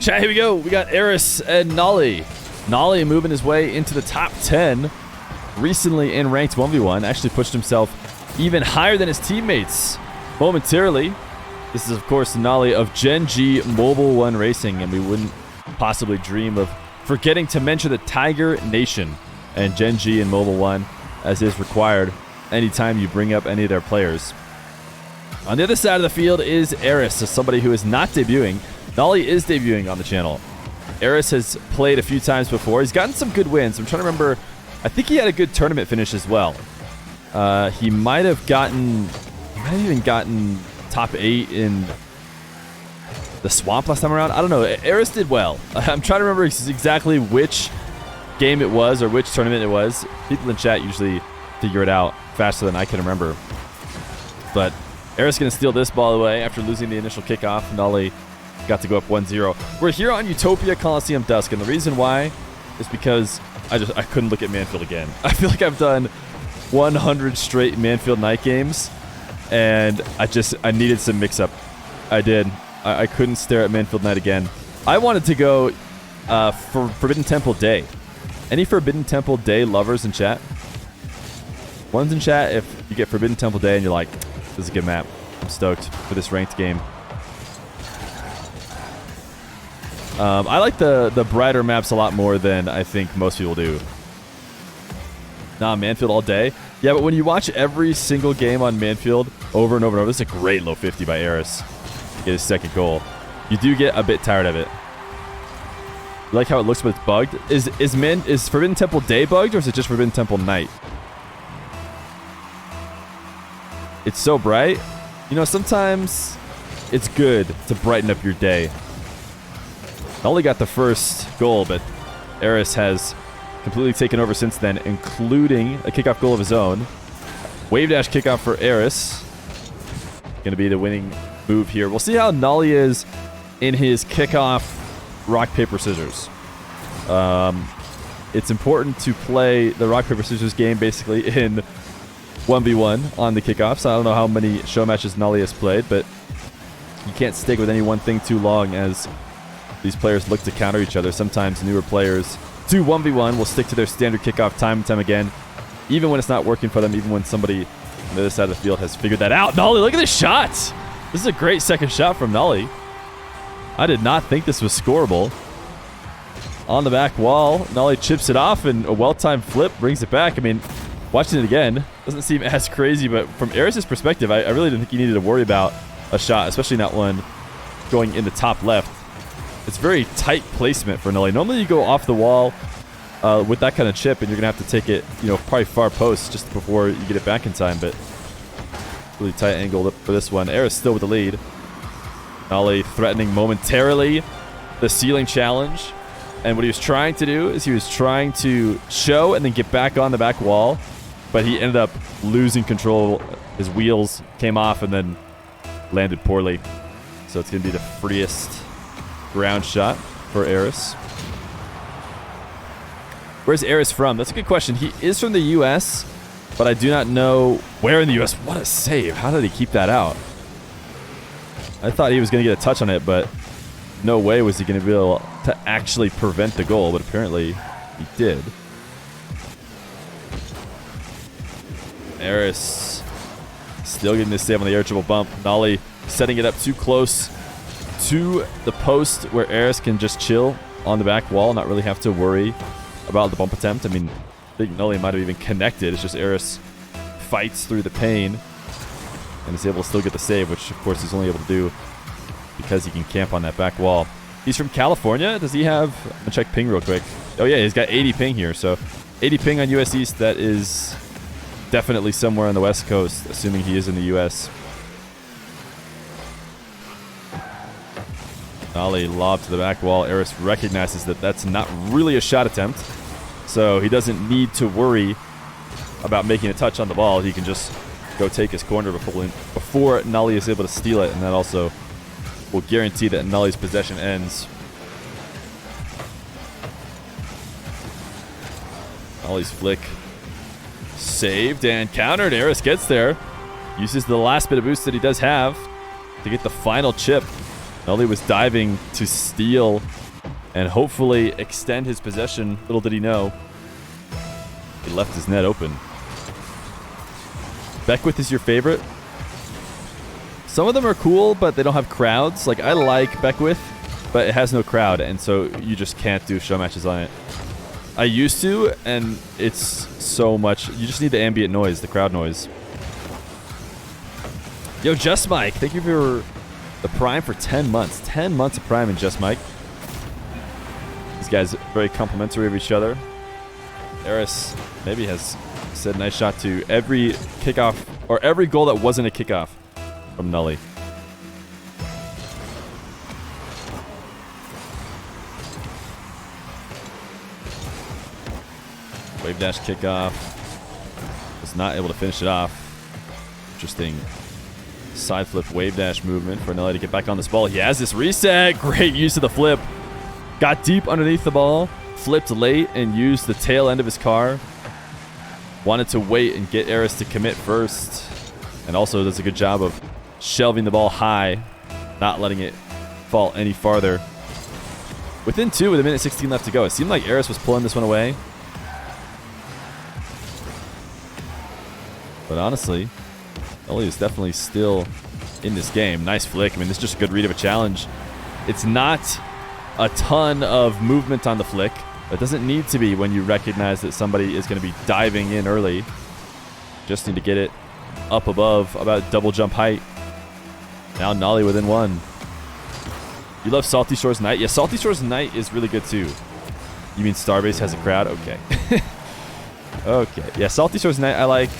Chat, here we go. We got Aris and Nolly. Nolly moving his way into the top 10. Recently in ranked 1v1. Actually pushed himself even higher than his teammates momentarily. This is, of course, Nolly of Gen.G Mobil 1 Racing. And we wouldn't possibly dream of forgetting to mention the Tiger Nation and Gen.G and Mobil 1 as is required anytime you bring up any of their players. On the other side of the field is Aris, so somebody who is not debuting. Nolly is debuting on the channel. Aris has played a few times before. He's gotten some good wins. I'm trying to remember. I think he had a good tournament finish as well. He might have even gotten top 8 in the swamp last time around. I don't know. Aris did well. I'm trying to remember exactly which game it was or which tournament it was. People in chat usually figure it out faster than I can remember. But Aris going to steal this ball away after losing the initial kickoff. Nolly got to go up 1-0. We're here on Utopia Coliseum Dusk, and the reason why is because I couldn't look at Manfield again. I feel like I've done 100 straight Manfield night games, and I needed some mix-up. I did. I couldn't stare at Manfield night again. I wanted to go for Forbidden Temple Day. Any Forbidden Temple Day lovers in chat? One's in chat if you get Forbidden Temple Day and you're like, this is a good map. I'm stoked for this ranked game. I like the brighter maps a lot more than I think most people do. Nah, Manfield all day. Yeah, but when you watch every single game on Manfield over and over and over, this is a great low 50 by Aris to get his second goal. You do get a bit tired of it. You like how it looks when it's bugged? Is Forbidden Temple Day bugged, or is it just Forbidden Temple Night? It's so bright. You know, sometimes it's good to brighten up your day. Nolly got the first goal, but Aris has completely taken over since then, including a kickoff goal of his own. Wave dash kickoff for Aris. Going to be the winning move here. We'll see how Nolly is in his kickoff rock, paper, scissors. It's important to play the rock, paper, scissors game basically in 1v1 on the kickoffs. I don't know how many show matches Nolly has played, but you can't stick with any one thing too long as these players look to counter each other. Sometimes newer players do 1v1 will stick to their standard kickoff time and time again, even when it's not working for them, even when somebody on the other side of the field has figured that out. Nolly, look at this shot. This is a great second shot from Nolly. I did not think this was scoreable. On the back wall, Nolly chips it off, and a well-timed flip brings it back. I mean, watching it again, doesn't seem as crazy, but from Aris' perspective, I really didn't think he needed to worry about a shot, especially not one going in the top left. It's very tight placement for Nolly. Normally you go off the wall with that kind of chip, and you're going to have to take it, you know, probably far post just before you get it back in time, but really tight angle for this one. Aris still with the lead. Nolly threatening momentarily the ceiling challenge. And what he was trying to do is he was trying to show and then get back on the back wall, but he ended up losing control. His wheels came off and then landed poorly. So it's going to be the freest ground shot for Aris. Where's Aris from? That's a good question. He is from the U.S., but I do not know where in the U.S. What a save. How did he keep that out? I thought he was going to get a touch on it, but no way was he going to be able to actually prevent the goal, but apparently he did. Aris still getting this save on the air triple bump. Nolly setting it up too close to the post where Aris can just chill on the back wall, not really have to worry about the bump attempt. I mean, I think Nolly might have even connected. It's just Aris fights through the pain and is able to still get the save, which of course he's only able to do because he can camp on that back wall. He's from California. Does he have... I'm going to check ping real quick. Oh yeah, he's got 80 ping here. So 80 ping on US East. That is definitely somewhere on the West Coast, assuming he is in the US. Nolly lob to the back wall. Aris recognizes that that's not really a shot attempt, so he doesn't need to worry about making a touch on the ball. He can just go take his corner before Nolly is able to steal it, and that also will guarantee that Nolly's possession ends. Nolly's flick saved and countered. Aris gets there. Uses the last bit of boost that he does have to get the final chip Nolly was diving to steal and hopefully extend his possession. Little did he know, he left his net open. Beckwith is your favorite? Some of them are cool, but they don't have crowds. Like, I like Beckwith, but it has no crowd, and so you just can't do show matches on it. I used to, and it's so much. You just need the ambient noise, the crowd noise. Yo, Just Mike, thank you for the Prime for 10 months. 10 months of Prime in Just Mike. These guys are very complimentary of each other. Aris maybe has said nice shot to every kickoff, or every goal that wasn't a kickoff from Nolly. Wave dash kickoff. Was not able to finish it off. Interesting side flip wave dash movement for Nolly to get back on this ball. He has this reset. Great use of the flip. Got deep underneath the ball. Flipped late and used the tail end of his car. Wanted to wait and get Aris to commit first. And also does a good job of shelving the ball high, not letting it fall any farther. Within 2 with 1:16 left to go. It seemed like Aris was pulling this one away. But honestly, Nolly is definitely still in this game. Nice flick. I mean, this is just a good read of a challenge. It's not a ton of movement on the flick. It doesn't need to be when you recognize that somebody is going to be diving in early. Just need to get it up above about double jump height. Now Nolly within 1. You love Salty Shores Night? Yeah, Salty Shores Night is really good too. You mean Starbase has a crowd? Okay. Okay. Yeah, Salty Shores Night I like.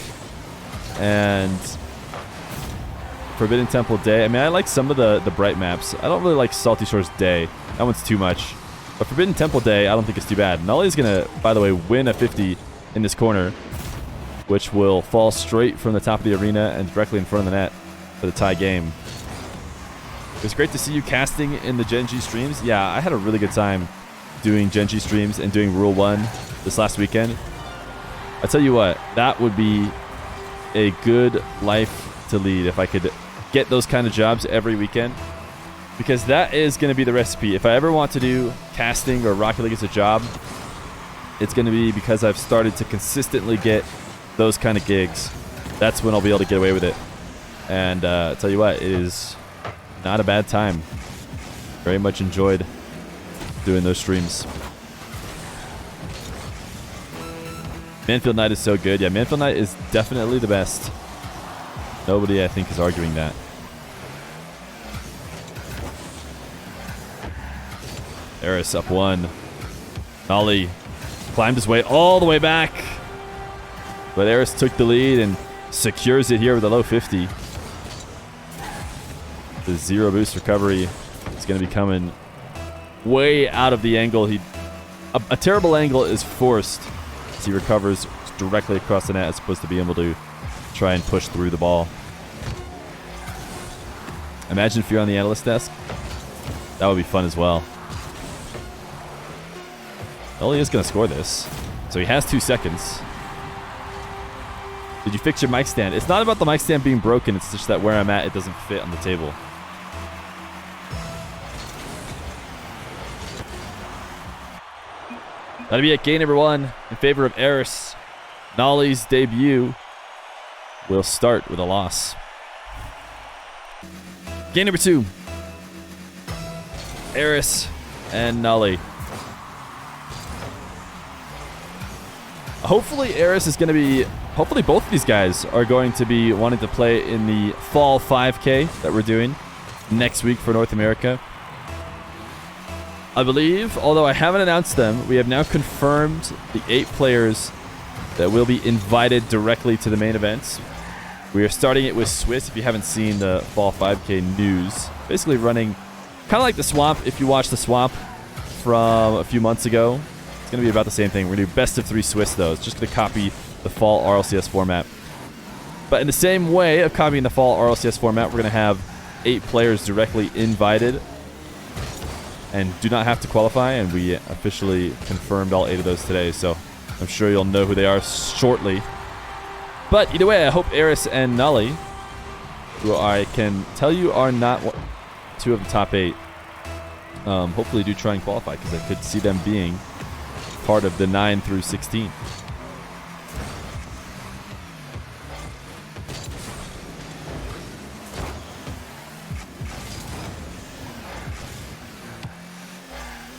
And Forbidden Temple Day. I mean, I like some of the bright maps. I don't really like Salty Shores Day. That one's too much. But Forbidden Temple Day, I don't think it's too bad. Nolly's going to, by the way, win a 50 in this corner, which will fall straight from the top of the arena and directly in front of the net for the tie game. It was great to see you casting in the Gen.G streams. Yeah, I had a really good time doing Gen.G streams and doing Rule 1 this last weekend. I tell you what, that would be a good life to lead if I could get those kind of jobs every weekend, because that is going to be the recipe. If I ever want to do casting or Rocket League as a job, it's going to be because I've started to consistently get those kind of gigs. That's when I'll be able to get away with it. And I'll tell you what, it is not a bad time. Very much enjoyed doing those streams. Manfield Night is so good. Yeah, Manfield Night is definitely the best. Nobody, I think, is arguing that. Aris up 1. Nolly climbed his way all the way back. But Aris took the lead and secures it here with a low 50. The 0 boost recovery is going to be coming way out of the angle. A terrible angle is forced as he recovers directly across the net as opposed to being able to try and push through the ball. Imagine Feer on the analyst desk. That would be fun as well. Nolly is going to score this. So he has 2 seconds. Did you fix your mic stand? It's not about the mic stand being broken. It's just that where I'm at, it doesn't fit on the table. That'll be at game number 1 in favor of Aris. Nolly's debut will start with a loss. Game number 2. Aris and Nolly. Hopefully Aris is going to be... Hopefully both of these guys are going to be wanting to play in the Fall 5K that we're doing next week for North America. I believe, although I haven't announced them, we have now confirmed the 8 players that will be invited directly to the main events. We are starting it with Swiss, if you haven't seen the Fall 5K news. Basically running kind of like the Swamp, if you watched the Swamp from a few months ago. It's going to be about the same thing. We're going to do best of 3 Swiss, though. It's just going to copy the Fall RLCS format. But in the same way of copying the Fall RLCS format, we're going to have 8 players directly invited and do not have to qualify, and we officially confirmed all 8 of those today, so I'm sure you'll know who they are shortly. But either way, I hope Aris and Nolly, who I can tell you are not 2 of the top 8 hopefully do try and qualify, because I could see them being part of the 9 through 16.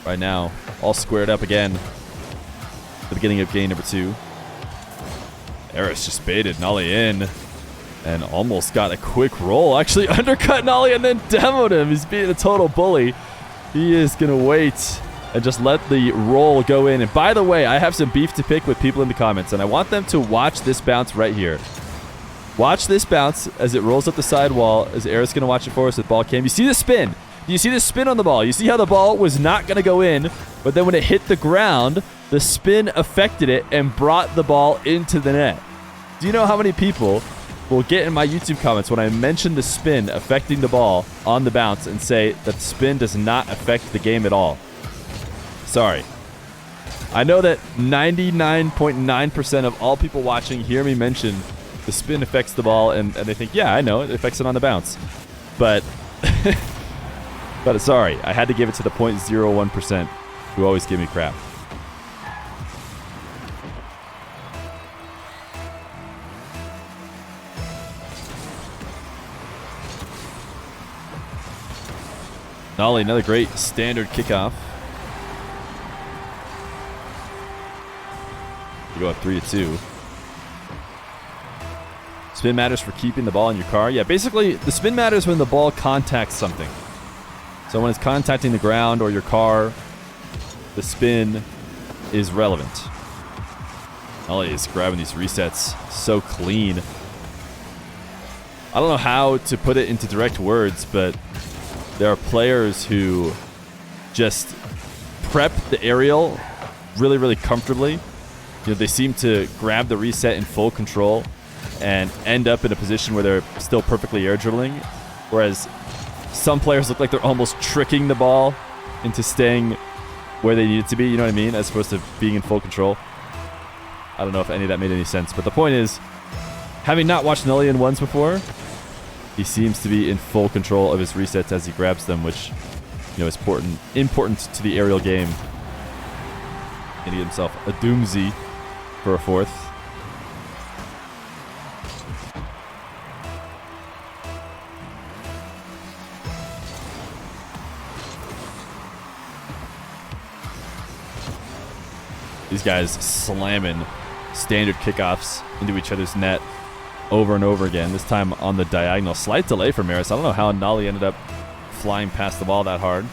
Right now, all squared up again. The beginning of game number 2. Aris just baited Nolly in and almost got a quick roll. Actually undercut Nolly and then demoed him. He's being a total bully. He is going to wait and just let the roll go in. And by the way, I have some beef to pick with people in the comments, and I want them to watch this bounce right here. Watch this bounce as it rolls up the sidewall, as Aris going to watch it for us with ball cam. You see the spin. You see the spin on the ball. You see how the ball was not going to go in, but then when it hit the ground, the spin affected it and brought the ball into the net. Do you know how many people will get in my YouTube comments when I mention the spin affecting the ball on the bounce and say that the spin does not affect the game at all? Sorry. I know that 99.9% of all people watching hear me mention the spin affects the ball, and they think, yeah, I know, it affects it on the bounce. But... But sorry, I had to give it to the 0.01% who always give me crap. Nolly, another great standard kickoff. You go up 3-2. Spin matters for keeping the ball in your car. Yeah, basically, the spin matters when the ball contacts something. So when it's contacting the ground or your car, the spin is relevant. Nolly is grabbing these resets so clean. I don't know how to put it into direct words, but there are players who just prep the aerial really, really comfortably. You know, they seem to grab the reset in full control and end up in a position where they're still perfectly air dribbling, whereas some players look like they're almost tricking the ball into staying where they need it to be, you know what I mean, as opposed to being in full control. I don't know if any of that made any sense, but the point is, having not watched Nolly in ones before, he seems to be in full control of his resets as he grabs them, which, you know, is important to the aerial game. And he himself a doomsy for a 4th. These guys slamming standard kickoffs into each other's net over and over again, this time on the diagonal. Slight delay from Aris. I don't know how Nolly ended up flying past the ball that hard.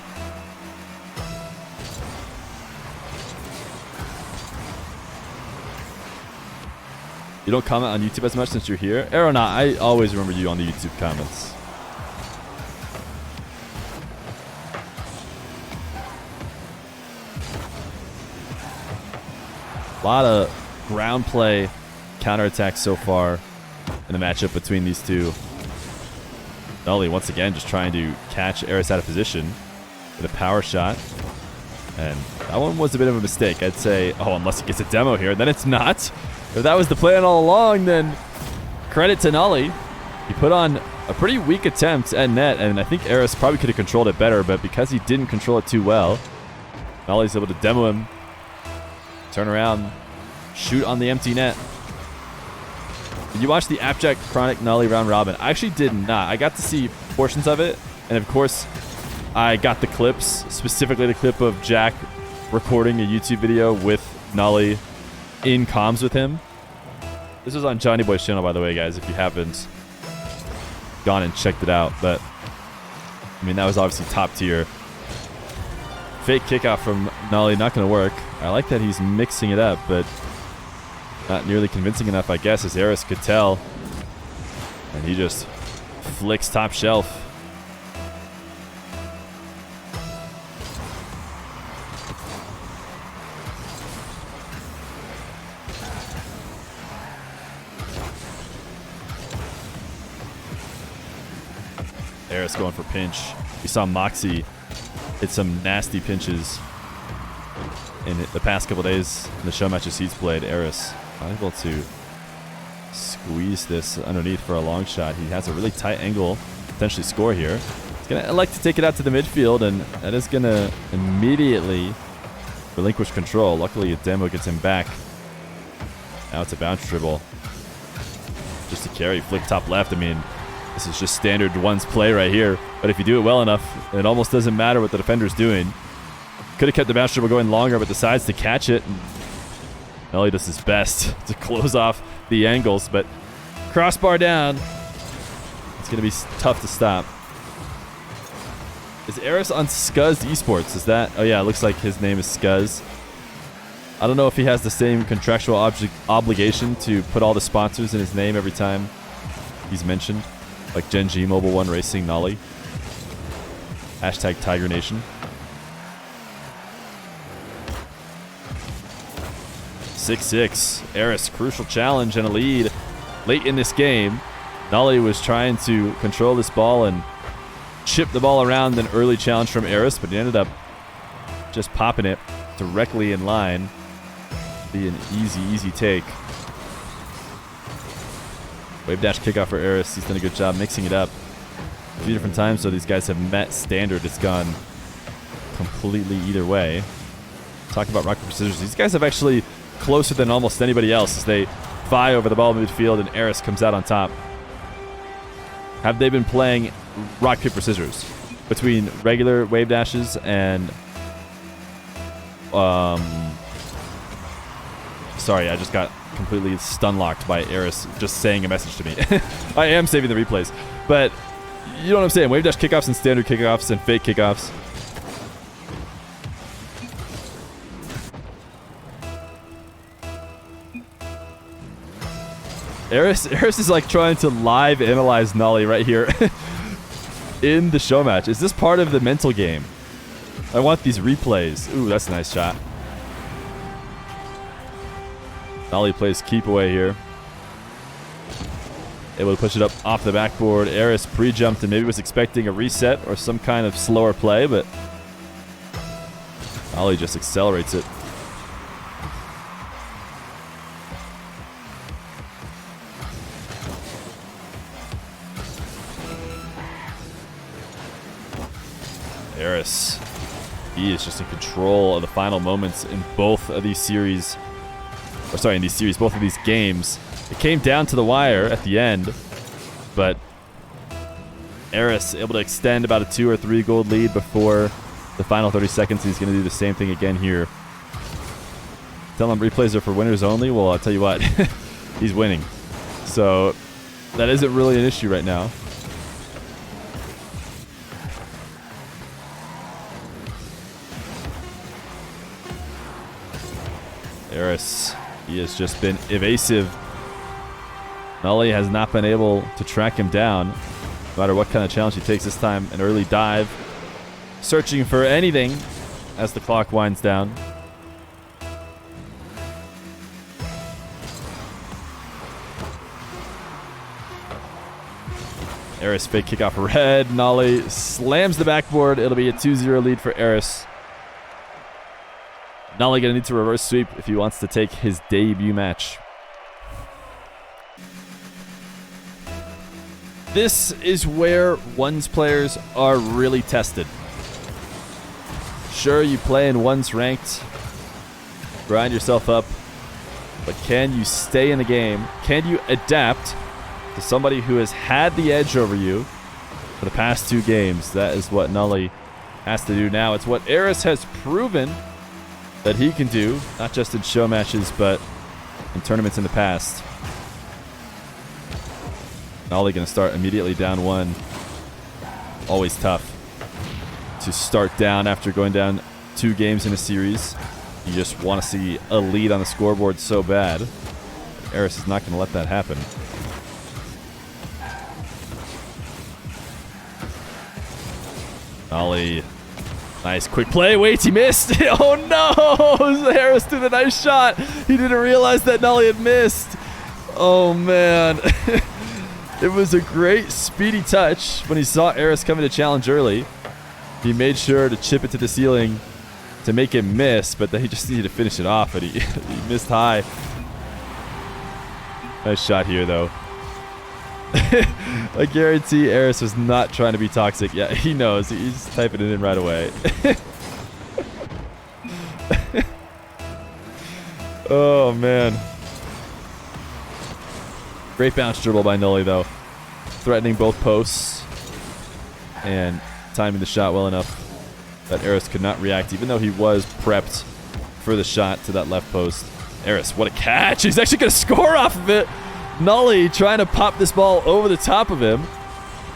You don't comment on YouTube as much since you're here? Aeronaut, I always remember you on the YouTube comments. A lot of ground play, counterattacks so far in the matchup between these two. Nolly once again just trying to catch Aris out of position with a power shot. And that one was a bit of a mistake. I'd say, oh, unless he gets a demo here, then it's not. If that was the plan all along, then credit to Nolly. He put on a pretty weak attempt at net, and I think Aris probably could have controlled it better, but because he didn't control it too well, Nolly's able to demo him, turn around, shoot on the empty net. Did you watch the Appjack Chronic Nolly round robin? I actually did not. I got to see portions of it, and of course, I got the clips, specifically the clip of Jack recording a YouTube video with Nolly in comms with him. This was on Johnny Boy's channel, by the way, guys, if you haven't gone and checked it out. But, I mean, that was obviously top tier. Fake kickoff from Nolly, not going to work. I like that he's mixing it up, but not nearly convincing enough, I guess, as Aris could tell. And he just flicks top shelf. Aris going for pinch. We saw Moxie hit some nasty pinches in the past couple days in the show matches he's played. Aris unable to squeeze this underneath for a long shot. He has a really tight angle, potentially score here. Gonna elect to take it out to the midfield, and that is gonna immediately relinquish control. Luckily, a demo gets him back. Now it's a bounce dribble. Just a carry, flick top left. I mean, this is just standard one's play right here. But if you do it well enough, it almost doesn't matter what the defender's doing. Could have kept the bounce dribble going longer, but decides to catch it. Nolly does his best to close off the angles, but crossbar down. It's going to be tough to stop. Is Aris on Scuzz Esports? Is that? Oh yeah, it looks like his name is Scuzz. I don't know if he has the same contractual obligation to put all the sponsors in his name every time he's mentioned. Like Gen.G, Mobile 1 Racing, Nolly. Hashtag Tiger Nation. 6-6. Aris, crucial challenge and a lead late in this game. Nolly was trying to control this ball and chip the ball around an early challenge from Aris, but he ended up just popping it directly in line. Be an easy take. Wave dash kickoff for Aris. He's done a good job mixing it up. A few different times, so these guys have met standard. It's gone completely either way. Talking about rock, paper, scissors. These guys have actually closer than almost anybody else as they vie over the ball in midfield and Aris comes out on top. Have they been playing rock, paper, scissors between regular wave dashes and sorry, I just got completely stun locked by Aris just saying a message to me. I am saving the replays, but you know what I'm saying. Wave dash kickoffs and standard kickoffs and fake kickoffs. Aris is like trying to live analyze Nolly right here in the show match. Is this part of the mental game? I want these replays. Ooh, that's a nice shot. Nolly plays keep away here. Able to push it up off the backboard. Aris pre-jumped and maybe was expecting a reset or some kind of slower play, but Nolly just accelerates it. Aris, he is just in control of the final moments in both of these series. Or sorry, in these series, both of these games. It came down to the wire at the end, but Aris able to extend about a 2 or 3 gold lead before the final 30 seconds. He's going to do the same thing again here. Tell them replays are for winners only. Well, I'll tell you what, he's winning. So that isn't really an issue right now. Aris, he has just been evasive. Nolly has not been able to track him down, no matter what kind of challenge he takes this time. An early dive, searching for anything as the clock winds down. Aris fake kick off red. Nolly slams the backboard. It'll be a 2-0 lead for Aris. Nolly gonna need to reverse sweep if he wants to take his debut match. This is where ones players are really tested. Sure, you play in ones ranked, grind yourself up, but can you stay in the game? Can you adapt to somebody who has had the edge over you for the past 2 games? That is what Nolly has to do now. It's what Aris has proven that he can do, not just in show matches, but in tournaments in the past. Nolly going to start immediately down 1. Always tough to start down after going down 2 games in a series. You just want to see a lead on the scoreboard so bad. Aris is not going to let that happen. Nolly. Nice quick play. Wait, he missed. Oh no! Aris did a nice shot. He didn't realize that Nolly had missed. Oh man. It was a great speedy touch when he saw Aris coming to challenge early. He made sure to chip it to the ceiling to make him miss, but then he just needed to finish it off, and he missed high. Nice shot here though. I guarantee Aris was not trying to be toxic. Yeah, he knows. He's typing it in right away. Oh, man. Great bounce dribble by Noly, though. Threatening both posts. And timing the shot well enough that Aris could not react, even though he was prepped for the shot to that left post. Aris, what a catch. He's actually going to score off of it. Nolly trying to pop this ball over the top of him.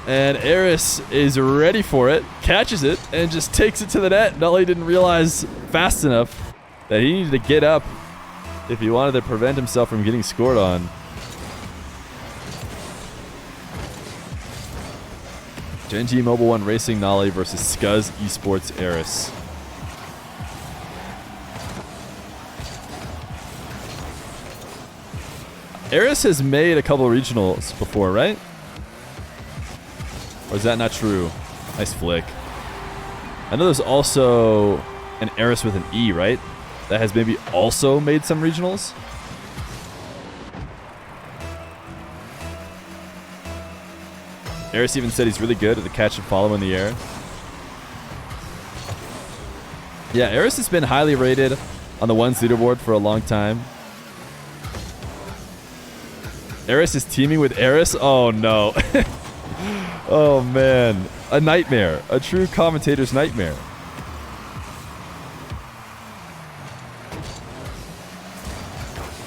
And Aris is ready for it, catches it, and just takes it to the net. Nolly didn't realize fast enough that he needed to get up if he wanted to prevent himself from getting scored on. Gen.G Mobil 1 Racing Nolly versus Scuzz Esports Aris. Aris has made a couple of regionals before, right? Or is that not true? Nice flick. I know there's also an Aris with an E, right? That has maybe also made some regionals. Aris even said he's really good at the catch and follow in the air. Yeah, Aris has been highly rated on the ones leaderboard for a long time. Aris is teaming with Aris? Oh, no. Oh, man. A nightmare. A true commentator's nightmare.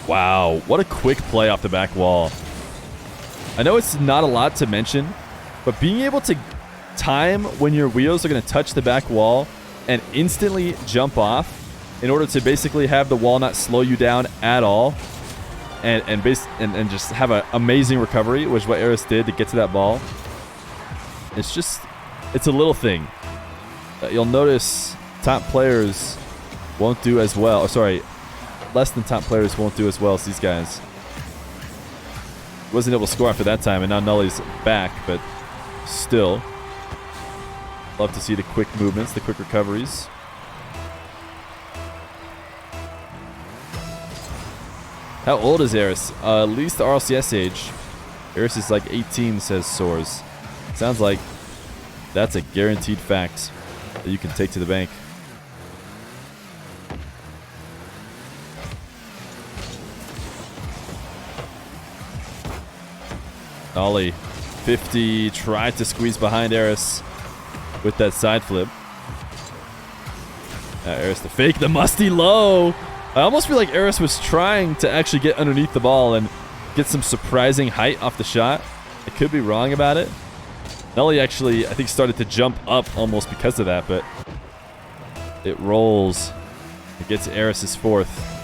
Wow. What a quick play off the back wall. I know it's not a lot to mention, but being able to time when your wheels are going to touch the back wall and instantly jump off in order to basically have the wall not slow you down at all and just have an amazing recovery, which is what Aris did to get to that ball. It's a little thing. You'll notice top players won't do as well. Oh, sorry, less than top players won't do as well as these guys. Wasn't able to score after that time, and now Nolly's back, but still. Love to see the quick movements, the quick recoveries. How old is Aris? At least the RLCS age. Aris is like 18, says Soars. Sounds like that's a guaranteed fact that you can take to the bank. Nolly, 50, tried to squeeze behind Aris with that side flip. Aris to fake the musty low. I almost feel like Aris was trying to actually get underneath the ball and get some surprising height off the shot. I could be wrong about it. Nolly actually, I think, started to jump up almost because of that, but it rolls. It gets Aris' fourth.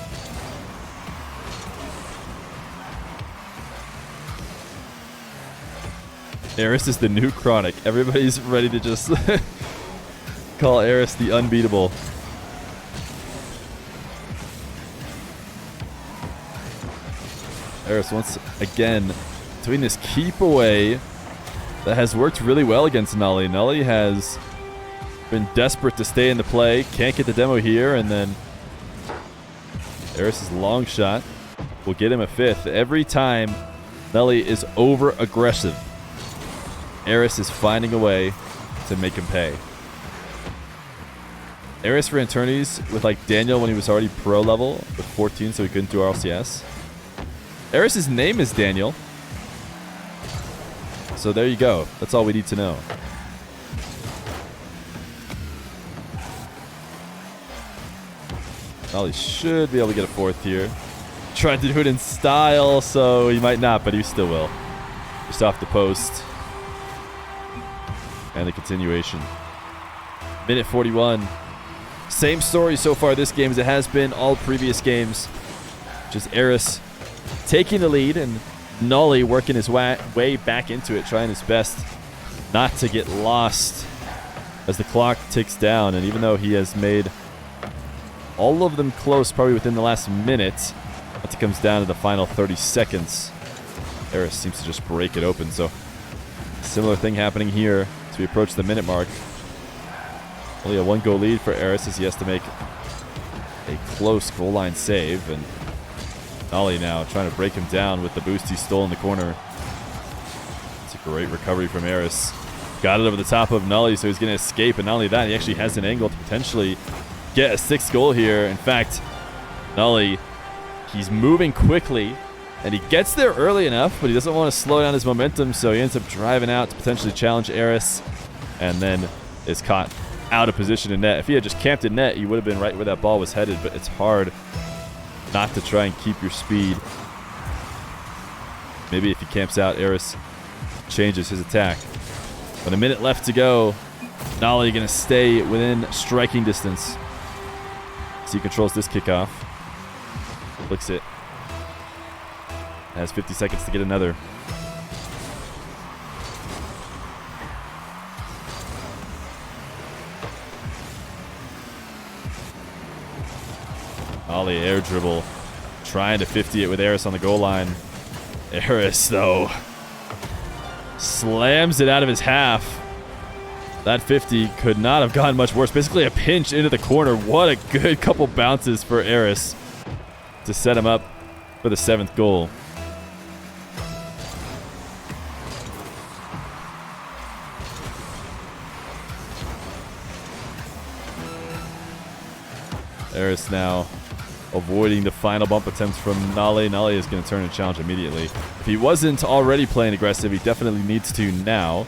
Aris is the new Chronic. Everybody's ready to just call Aris the unbeatable. Aris once again doing this keep away that has worked really well against Nolly. Nolly has been desperate to stay in the play. Can't get the demo here, and then Aris' long shot will get him a fifth. Every time Nolly is over aggressive, Aris is finding a way to make him pay. Aris ran tourneys with like Daniel when he was already pro level with 14, so he couldn't do RLCS. Aris' name is Daniel. So there you go. That's all we need to know. Nolly should be able to get a fourth here. Tried to do it in style, so he might not, but he still will. Just off the post. And the continuation. Minute 41. Same story so far this game as it has been all previous games. Just Aris taking the lead and Nolly working his way back into it, trying his best not to get lost as the clock ticks down. And even though he has made all of them close probably within the last minute, once it comes down to the final 30 seconds, Aris seems to just break it open. So similar thing happening here as we approach the minute mark. Only a one-goal lead for Aris as he has to make a close goal line save. And Nolly now trying to break him down with the boost he stole in the corner. Great recovery from Aris. Got it over the top of Nolly, so he's going to escape. And not only that, he actually has an angle to potentially get a 6th goal here. In fact, Nolly, he's moving quickly, and he gets there early enough, but he doesn't want to slow down his momentum, so he ends up driving out to potentially challenge Aris, and then is caught out of position in net. If he had just camped in net, he would have been right where that ball was headed, but it's hard not to try and keep your speed. Maybe if he camps out, Aris changes his attack. But a minute left to go. Nolly going to stay within striking distance. So he controls this kickoff. Flicks it. Has 50 seconds to get another. Nolly air dribble. Trying to 50 it with Aris on the goal line. Aris, though, slams it out of his half. That 50 could not have gotten much worse. Basically a pinch into the corner. What a good couple bounces for Aris to set him up for the 7th goal. Aris now avoiding the final bump attempts from Nolly. Nolly is going to turn and challenge immediately. If he wasn't already playing aggressive, he definitely needs to now.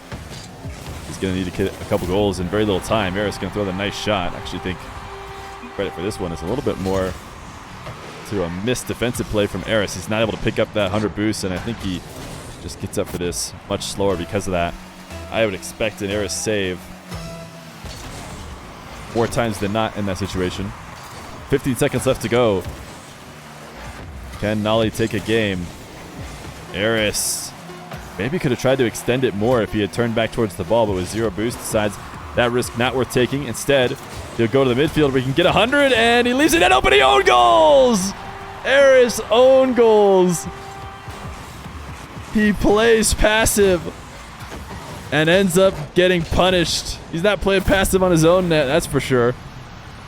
He's going to need to get a couple goals in very little time. Aris is going to throw the nice shot. I actually think credit for this one is a little bit more to a missed defensive play from Aris. He's not able to pick up that 100 boost, and I think he just gets up for this much slower because of that. I would expect an Aris save more times than not in that situation. 15 seconds left to go. Can Nolly take a game? Aris maybe could have tried to extend it more if he had turned back towards the ball, but with 0 boost, decides that risk not worth taking. Instead, he'll go to the midfield where he can get 100, and he leaves it net open. He own goals! Aris own goals. He plays passive and ends up getting punished. He's not playing passive on his own net, that's for sure.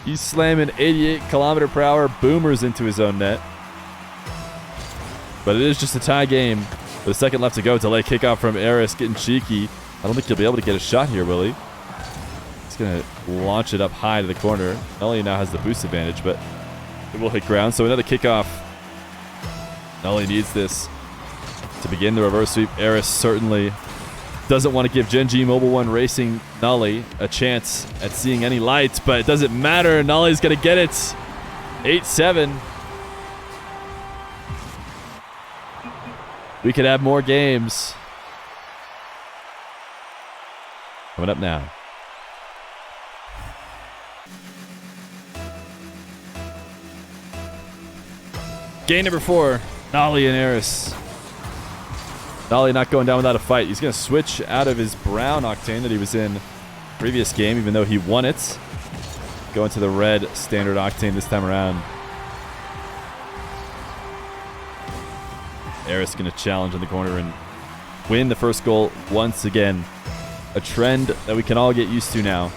He's slamming 88km/h boomers into his own net. But it is just a tie game with a second left to go. Delay kickoff from Aris, getting cheeky. I don't think he'll be able to get a shot here, will he? He's going to launch it up high to the corner. Nolly now has the boost advantage, but it will hit ground. So another kickoff. Nolly needs this to begin the reverse sweep. Aris certainly doesn't want to give Gen.G Mobil 1 Racing Nolly a chance at seeing any light, but it doesn't matter. Nolly's going to get it. 8-7. We could have more games. Coming up now. Game number 4. Nolly and Aris. Nolly not going down without a fight. He's going to switch out of his brown octane that he was in previous game, even though he won it. Go into the red standard octane this time around. Aris going to challenge in the corner and win the first goal once again. A trend that we can all get used to now.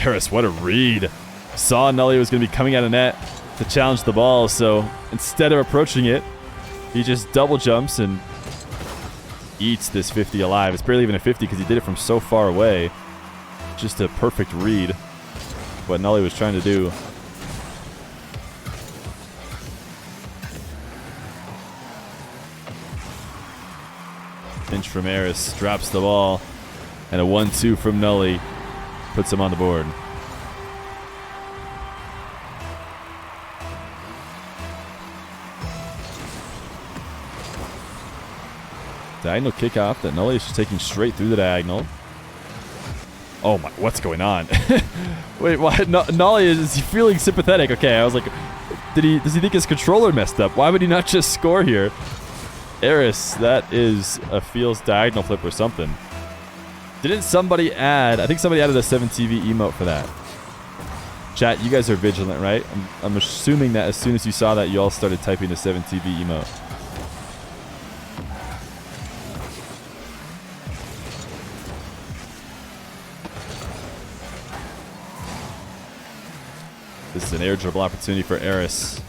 Aris, what a read. Saw Nolly was going to be coming out of net to challenge the ball, so instead of approaching it, he just double jumps and eats this 50 alive. It's barely even a 50 because he did it from so far away. Just a perfect read. What Nolly was trying to do. Pinch from Aris, drops the ball, and a 1-2 from Nolly puts him on the board. Diagonal kickoff that Nolly is just taking straight through the diagonal. Oh my, what's going on? Wait, why? Nolly, is he feeling sympathetic? Okay, I was like, does he think his controller messed up? Why would he not just score here? Aris, that is a feels diagonal flip or something. Didn't somebody add, I think somebody added a 7TV emote for that. Chat, you guys are vigilant, right? I'm assuming that as soon as you saw that, you all started typing the 7TV emote. This is an air dribble opportunity for Aris.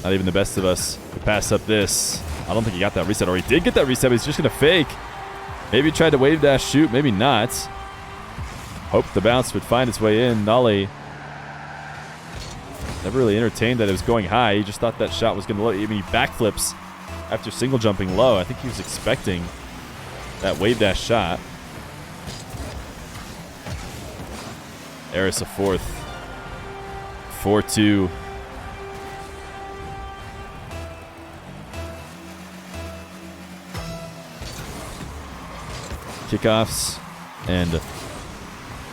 Not even the best of us could pass up this. I don't think he got that reset, or he did get that reset, but he's just going to fake. Maybe he tried to wave dash shoot, maybe not. Hoped the bounce would find its way in. Nolly never really entertained that it was going high. He just thought that shot was going to low. Even he backflips after single jumping low. I think he was expecting that wave dash shot. Aris a fourth. 4-2. Kickoffs and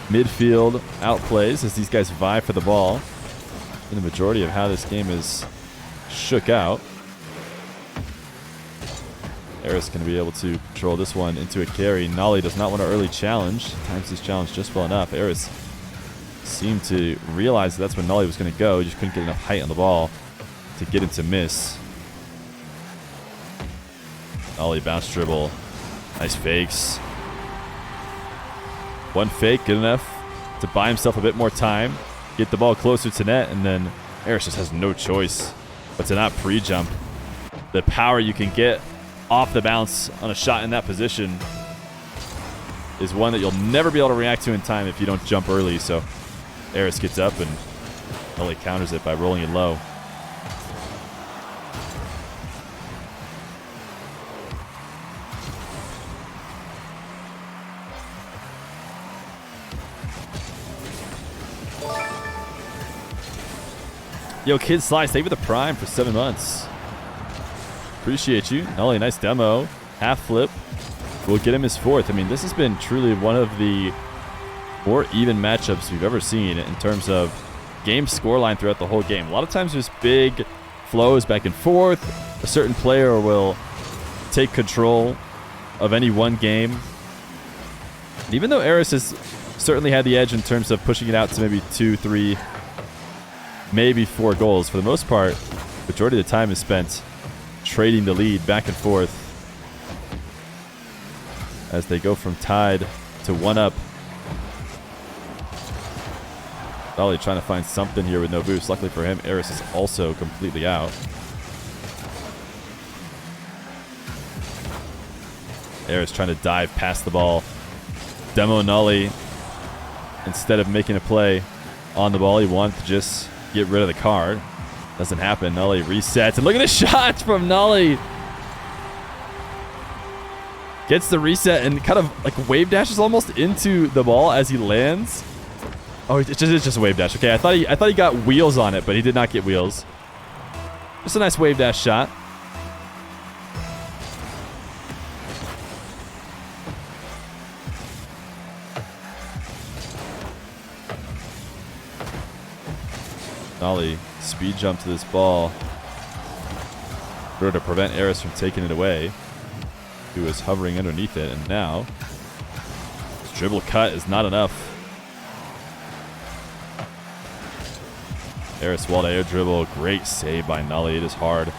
midfield outplays as these guys vie for the ball. And the majority of how this game is shook out. Aris going to be able to control this one into a carry. Nolly does not want an early challenge. Times his challenge just well enough. Aris seemed to realize that's when Nolly was going to go. He just couldn't get enough height on the ball to get him to miss. Nolly bounce dribble. Nice fakes. One fake, good enough to buy himself a bit more time, get the ball closer to net, and then Aris just has no choice but to not pre-jump. The power you can get off the bounce on a shot in that position is one that you'll never be able to react to in time if you don't jump early. So Aris gets up and Nolly counters it by rolling it low. Yo, Kid Slice, thank you for the Prime for 7 months. Appreciate you. Nolly, nice demo. Half flip. We'll get him his fourth. I mean, this has been truly one of the more even matchups we've ever seen in terms of game scoreline throughout the whole game. A lot of times there's big flows back and forth. A certain player will take control of any one game. And even though Aris has certainly had the edge in terms of pushing it out to maybe 2, 3, maybe 4 goals, for the most part, majority of the time is spent trading the lead back and forth as they go from tied to 1-up. Nolly trying to find something here with no boost. Luckily for him, Aris is also completely out. Aris trying to dive past the ball. Demo Nolly, instead of making a play on the ball, he wanted to just get rid of the card. Doesn't happen. Nolly resets. And look at the shot from Nolly. Gets the reset and kind of like wave dashes almost into the ball as he lands. Oh, it's just a wave dash. Okay, I thought he got wheels on it, but he did not get wheels. Just a nice wave dash shot. Nolly speed jump to this ball in order to prevent Aris from taking it away. He was hovering underneath it, and now his dribble cut is not enough. Aris wall to air dribble. Great save by Nolly. It is hard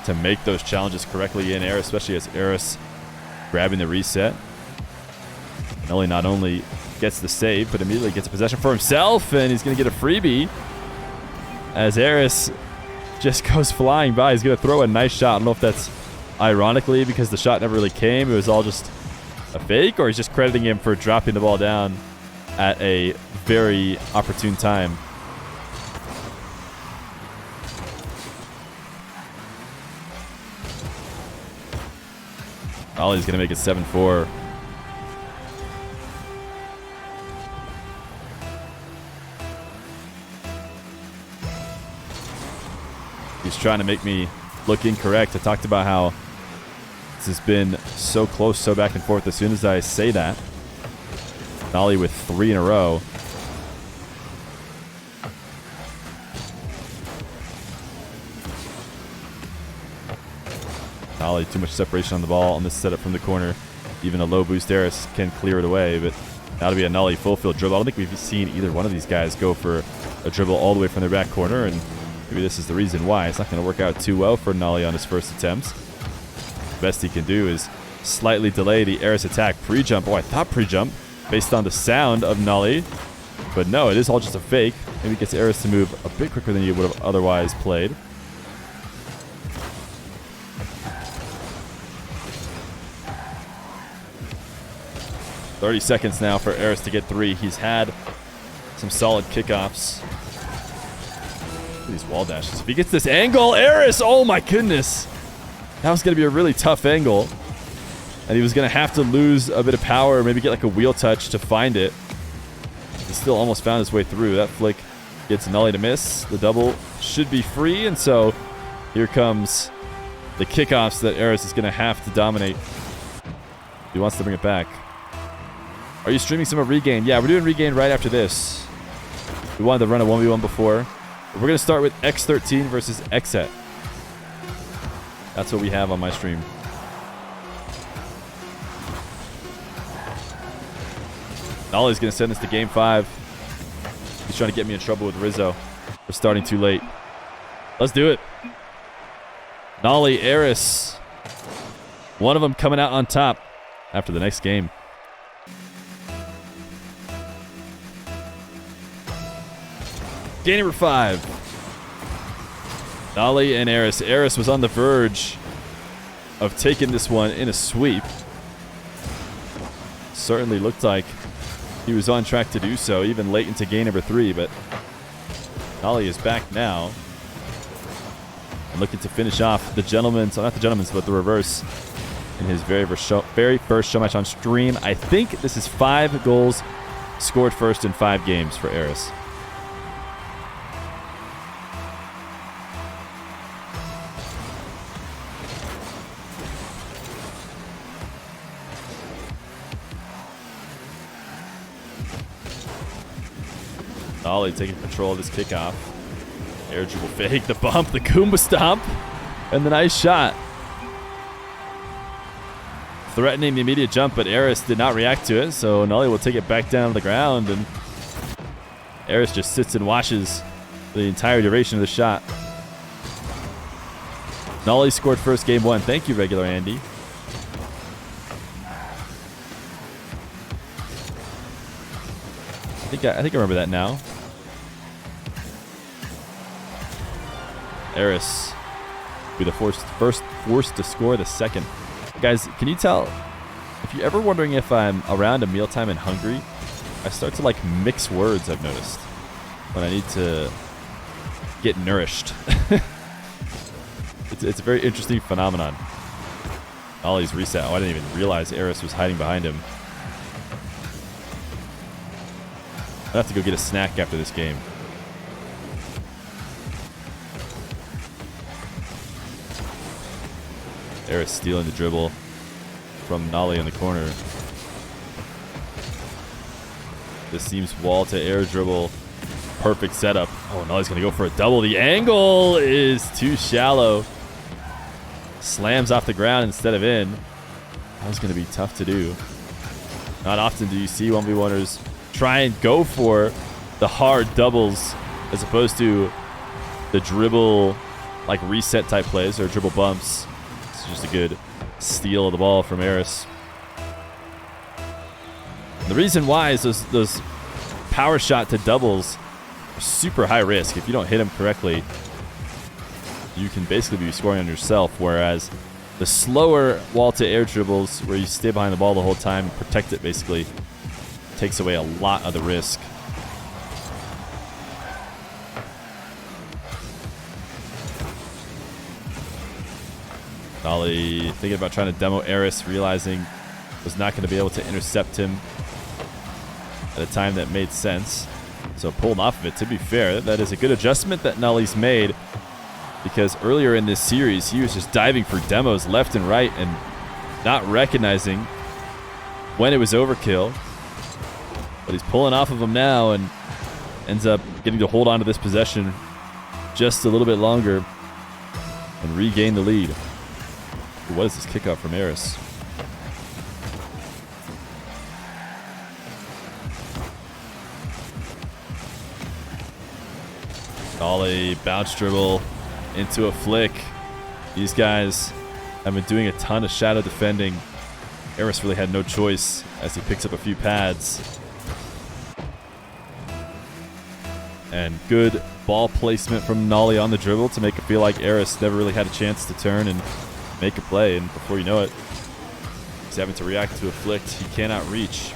to make those challenges correctly in air, especially as Aris grabbing the reset. Nolly not only gets the save, but immediately gets a possession for himself, and he's going to get a freebie as Aris just goes flying by. He's going to throw a nice shot. I don't know if that's ironically because the shot never really came. It was all just a fake, or he's just crediting him for dropping the ball down at a very opportune time. Nolly's going to make it 7-4. He's trying to make me look incorrect. I talked about how this has been so close, so back and forth. As soon as I say that, Nolly with 3 in a row. Nolly, too much separation on the ball on this setup from the corner. Even a low boost Aris can clear it away, but that'll be a Nolly full field dribble. I don't think we've seen either one of these guys go for a dribble all the way from their back corner, and maybe this is the reason why. It's not going to work out too well for Nolly on his first attempt. The best he can do is slightly delay the Aris attack. Pre-jump. Oh, I thought pre-jump based on the sound of Nolly. But no, it is all just a fake. Maybe gets Aris to move a bit quicker than he would have otherwise played. 30 seconds now for Aris to get 3. He's had some solid kickoffs. Look at these wall dashes. If he gets this angle, Aris, oh my goodness. That was going to be a really tough angle. And he was going to have to lose a bit of power, maybe get like a wheel touch to find it. He still almost found his way through. That flick gets Nolly to miss. The double should be free, and so here comes the kickoffs that Aris is going to have to dominate. He wants to bring it back. Are you streaming some of Regain? Yeah, we're doing Regain right after this. We wanted to run a 1v1 before. But we're going to start with X13 versus Xet. That's what we have on my stream. Nolly's going to send us to game 5. He's trying to get me in trouble with Rizzo. We're starting too late. Let's do it. Nolly, Aris. One of them coming out on top after the next game. Game number 5. Nolly and Aris. Aris was on the verge of taking this one in a sweep. Certainly looked like he was on track to do so, even late into game number 3, but Nolly is back now. And looking to finish off the gentleman's, not the gentleman's, but the reverse in his very first showmatch on stream. I think this is 5 goals scored first in 5 games for Aris. Nolly taking control of this kickoff. Air dribble fake, the bump, the Goomba stomp, and the nice shot. Threatening the immediate jump, but Aris did not react to it, so Nolly will take it back down to the ground, and Aris just sits and watches the entire duration of the shot. Nolly scored first game 1. Thank you, regular Andy. I think I remember that now. Aris be the first forced to score the second. Guys, can you tell if you're ever wondering if I'm around a mealtime and hungry? I start to like mix words. I've noticed when I need to get nourished. It's a very interesting phenomenon. Ollie's reset. Oh, I didn't even realize Aris was hiding behind him. I'll have to go get a snack after this game. Aris stealing the dribble from Nolly in the corner. This seems wall to air dribble. Perfect setup. Oh, Nolly's going to go for a double. The angle is too shallow. Slams off the ground instead of in. That was going to be tough to do. Not often do you see 1v1ers try and go for the hard doubles as opposed to the dribble, like reset type plays or dribble bumps. It's just a good steal of the ball from Aris. And the reason why is those power shot to doubles are super high risk. If you don't hit them correctly, you can basically be scoring on yourself, whereas the slower wall to air dribbles where you stay behind the ball the whole time and protect it basically takes away a lot of the risk. Nolly thinking about trying to demo Aris, realizing was not going to be able to intercept him at a time that made sense. So pulling off of it, to be fair, that is a good adjustment that Nolly's made, because earlier in this series, he was just diving for demos left and right and not recognizing when it was overkill. But he's pulling off of him now and ends up getting to hold on to this possession just a little bit longer and regain the lead. What is this kickoff from Aris? Nolly bounce dribble into a flick. These guys have been doing a ton of shadow defending. Aris really had no choice as he picks up a few pads. And good ball placement from Nolly on the dribble to make it feel like Aris never really had a chance to turn and make a play. And before you know it, he's having to react to a flick he cannot reach.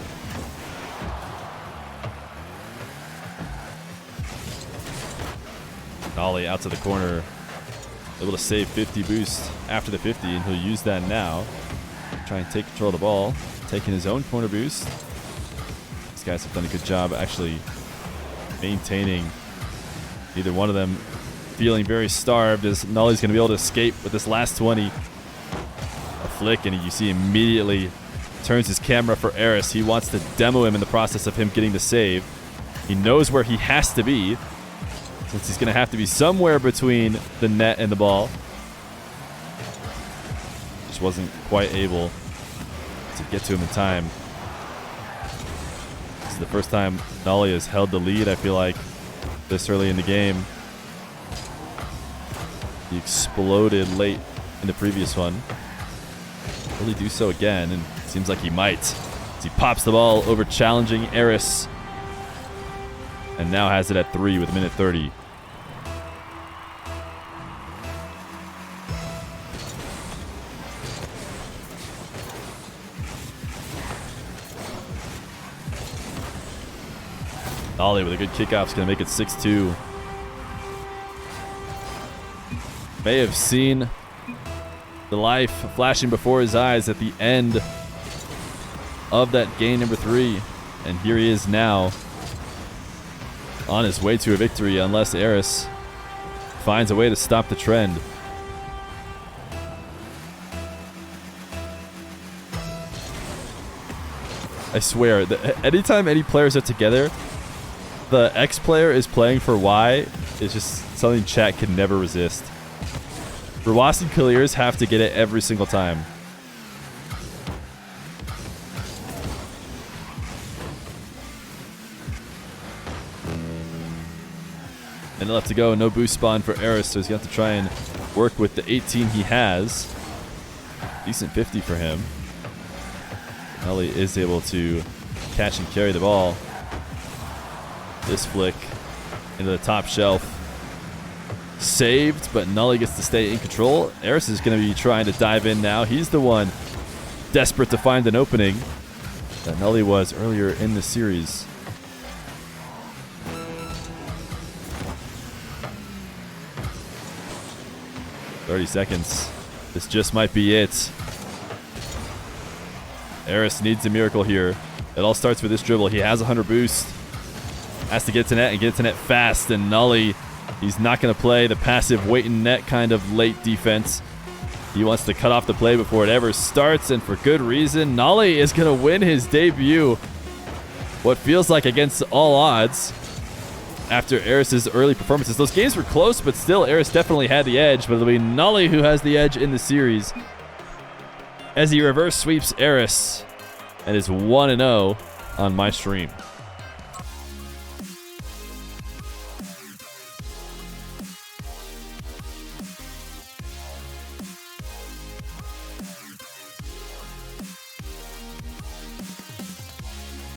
Nolly out to the corner. Able to save 50 boost after the 50, and he'll use that now. Try and take control of the ball. Taking his own corner boost. These guys have done a good job actually maintaining. Either one of them feeling very starved, as Nolly's going to be able to escape with this last 20. A flick, and you see immediately turns his camera for Aris. He wants to demo him in the process of him getting the save. He knows where he has to be, since he's going to have to be somewhere between the net and the ball. Just wasn't quite able to get to him in time. This is the first time Nolly has held the lead, I feel like, this early in the game. He exploded late in the previous one. Will he do so again? And it seems like he might, as he pops the ball over challenging Aris. And now has it at 3 with a minute 30. Nolly with a good kickoff is going to make it 6-2. May have seen the life flashing before his eyes at the end of that game number 3. And here he is now on his way to a victory, unless Aris finds a way to stop the trend. I swear, anytime any players are together, the X player is playing for Y is just something chat can never resist. Rawas and Clears have to get it every single time. And left to go, no boost spawn for Aris, so he's going to have to try and work with the 18 he has. Decent 50 for him. Nolly is able to catch and carry the ball. This flick into the top shelf. Saved, but Nolly gets to stay in control. Aris is going to be trying to dive in now. He's the one desperate to find an opening that Nolly was earlier in the series. "30 seconds. This just might be it." Aris needs a miracle here. It all starts with this dribble. He has 100 boost. Has to get to net and get to net fast. And Nolly, he's not going to play the passive wait in net kind of late defense. He wants to cut off the play before it ever starts, and for good reason. Nolly is going to win his debut, what feels like against all odds, after Aris's early performances. Those games were close, but still Aris definitely had the edge, but it'll be Nolly who has the edge in the series as he reverse sweeps Aris and is 1-0 on my stream.